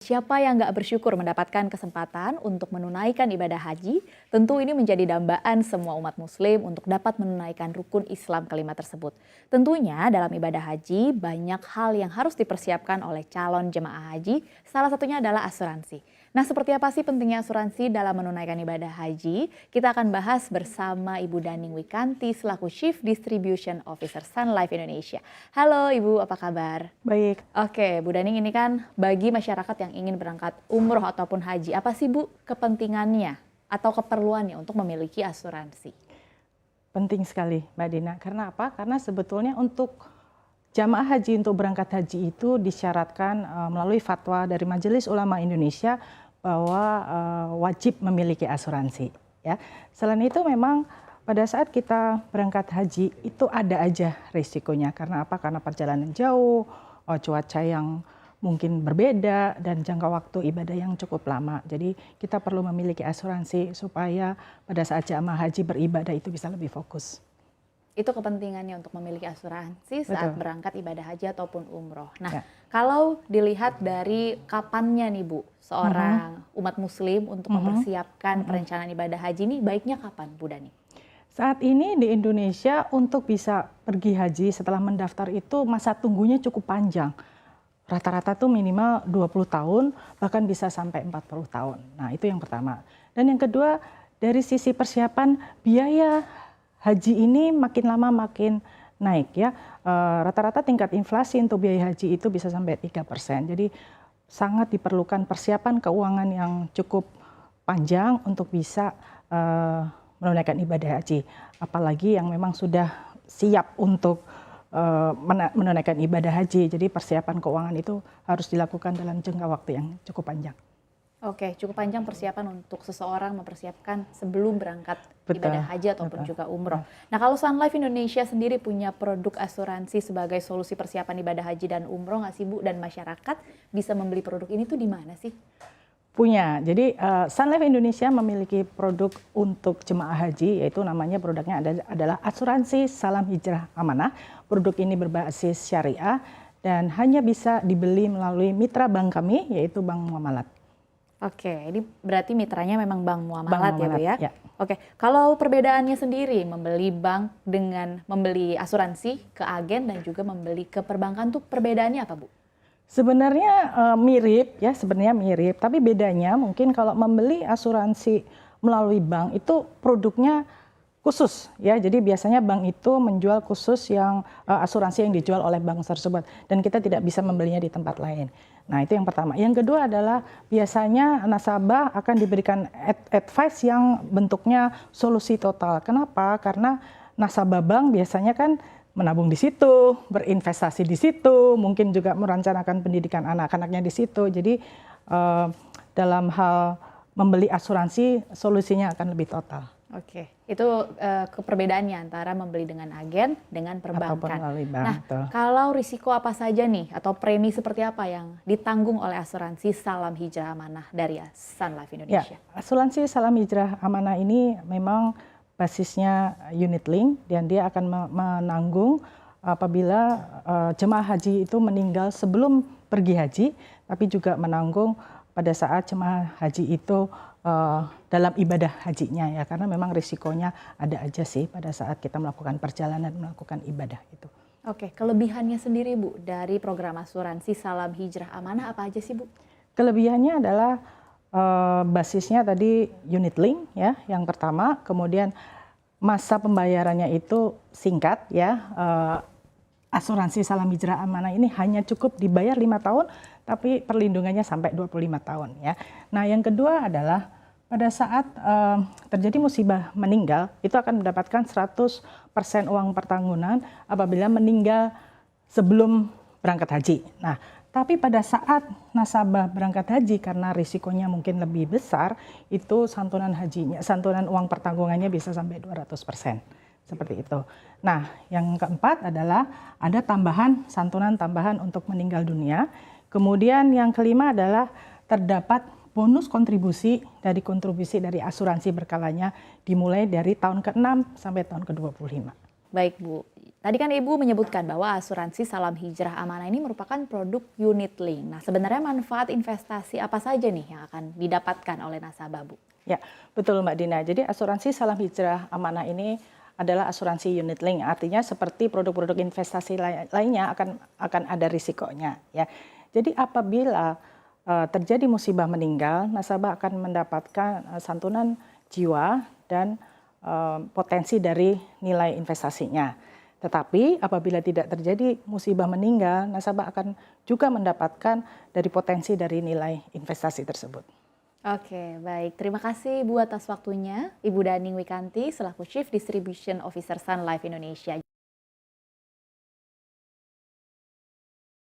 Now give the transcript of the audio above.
siapa yang nggak bersyukur mendapatkan kesempatan untuk menunaikan ibadah haji? Tentu ini menjadi dambaan semua umat muslim untuk dapat menunaikan rukun Islam kelima tersebut. Tentunya dalam ibadah haji banyak hal yang harus dipersiapkan oleh calon jemaah haji, salah satunya adalah asuransi. Nah, seperti apa sih pentingnya asuransi dalam menunaikan ibadah haji? Kita akan bahas bersama Ibu Daning Wikanti selaku Chief Distribution Officer Sun Life Indonesia. Halo Ibu, apa kabar? Baik. Oke, Bu Daning, ini kan bagi masyarakat yang ingin berangkat umroh ataupun haji, apa sih Bu kepentingannya atau keperluannya untuk memiliki asuransi? Penting sekali Mbak Dina. Karena apa? Karena sebetulnya untuk jamaah haji untuk berangkat haji itu disyaratkan melalui fatwa dari Majelis Ulama Indonesia bahwa wajib memiliki asuransi. Ya. Selain itu memang pada saat kita berangkat haji itu ada aja risikonya. Karena apa? Karena perjalanan jauh, cuaca yang mungkin berbeda, dan jangka waktu ibadah yang cukup lama. Jadi kita perlu memiliki asuransi supaya pada saat jamaah haji beribadah itu bisa lebih fokus. Itu kepentingannya untuk memiliki asuransi saat Betul. berangkat ibadah haji ataupun umroh. Nah, Ya. kalau dilihat dari kapannya nih Bu, seorang umat muslim untuk mempersiapkan perencanaan ibadah haji ini baiknya kapan Bu Dani? Saat ini di Indonesia untuk bisa pergi haji setelah mendaftar itu masa tunggunya cukup panjang. Rata-rata tuh minimal 20 tahun, bahkan bisa sampai 40 tahun. Nah, itu yang pertama. Dan yang kedua, dari sisi persiapan biaya haji ini makin lama makin naik ya. Rata-rata tingkat inflasi untuk biaya haji itu bisa sampai 3%. Jadi sangat diperlukan persiapan keuangan yang cukup panjang untuk bisa menunaikan ibadah haji. Apalagi yang memang sudah siap untuk menunaikan ibadah haji. Jadi persiapan keuangan itu harus dilakukan dalam jangka waktu yang cukup panjang. Oke, cukup panjang persiapan untuk seseorang mempersiapkan sebelum berangkat Betul, ibadah haji ataupun betul. juga umroh. Nah, kalau Sun Life Indonesia sendiri punya produk asuransi sebagai solusi persiapan ibadah haji dan umroh nggak sih Bu? Dan masyarakat bisa membeli produk ini tuh di mana sih? Punya. Jadi Sun Life Indonesia memiliki produk untuk jemaah haji, yaitu namanya produknya adalah asuransi Salam Hijrah Amanah. Produk ini berbasis syariah dan hanya bisa dibeli melalui mitra bank kami, yaitu Bank Muamalat. Oke, ini berarti mitranya memang Bank Muamalat ya Bu ya? Ya. Oke, kalau perbedaannya sendiri membeli bank dengan membeli asuransi ke agen dan juga membeli ke perbankan tuh perbedaannya apa Bu? Sebenarnya mirip ya, sebenarnya mirip. Tapi bedanya mungkin kalau membeli asuransi melalui bank itu produknya khusus ya. Jadi biasanya bank itu menjual khusus yang asuransi yang dijual oleh bank tersebut, dan kita tidak bisa membelinya di tempat lain. Nah, itu yang pertama. Yang kedua adalah biasanya nasabah akan diberikan advice yang bentuknya solusi total. Kenapa? Karena nasabah bank biasanya kan menabung di situ, berinvestasi di situ, mungkin juga merencanakan pendidikan anak-anaknya di situ. Jadi dalam hal membeli asuransi solusinya akan lebih total. Oke, itu keperbedaannya antara membeli dengan agen dengan perbankan. Ataupun melalui bank. Nah, Betul. kalau risiko apa saja nih atau premi seperti apa yang ditanggung oleh asuransi Salam Hijrah Amanah dari Sun Life Indonesia? Ya, asuransi Salam Hijrah Amanah ini memang basisnya unit link, dan dia akan menanggung apabila jemaah haji itu meninggal sebelum pergi haji, tapi juga menanggung pada saat jemaah haji itu dalam ibadah hajinya ya, karena memang risikonya ada aja sih pada saat kita melakukan perjalanan, melakukan ibadah itu. Oke, kelebihannya sendiri Bu dari program asuransi Salam Hijrah Amanah apa aja sih Bu? Kelebihannya adalah basisnya tadi unit link ya, yang pertama, kemudian masa pembayarannya itu singkat ya. Asuransi Salam Hijrah Amanah ini hanya cukup dibayar 5 tahun, tapi perlindungannya sampai 25 tahun ya. Nah, yang kedua adalah pada saat terjadi musibah meninggal, itu akan mendapatkan 100% uang pertanggungan apabila meninggal sebelum berangkat haji. Nah, tapi pada saat nasabah berangkat haji karena risikonya mungkin lebih besar, itu santunan hajinya, santunan uang pertanggungannya bisa sampai 200%. Seperti itu. Nah, yang keempat adalah ada santunan tambahan untuk meninggal dunia. Kemudian yang kelima adalah terdapat bonus kontribusi dari asuransi berkalanya dimulai dari tahun ke-6 sampai tahun ke-25. Baik Bu, Tadi kan Ibu menyebutkan bahwa asuransi Salam Hijrah Amanah ini merupakan produk unit link. Nah, sebenarnya manfaat investasi apa saja nih yang akan didapatkan oleh nasabah, Bu? Ya, betul Mbak Dina. Jadi asuransi Salam Hijrah Amanah ini adalah asuransi unit link. Artinya seperti produk-produk investasi lainnya akan ada risikonya. Ya, jadi apabila terjadi musibah meninggal, nasabah akan mendapatkan santunan jiwa dan potensi dari nilai investasinya. Tetapi apabila tidak terjadi musibah meninggal, nasabah akan juga mendapatkan dari potensi dari nilai investasi tersebut. Oke, baik. Terima kasih Bu atas waktunya. Ibu Daning Wikanti selaku Chief Distribution Officer Sun Life Indonesia.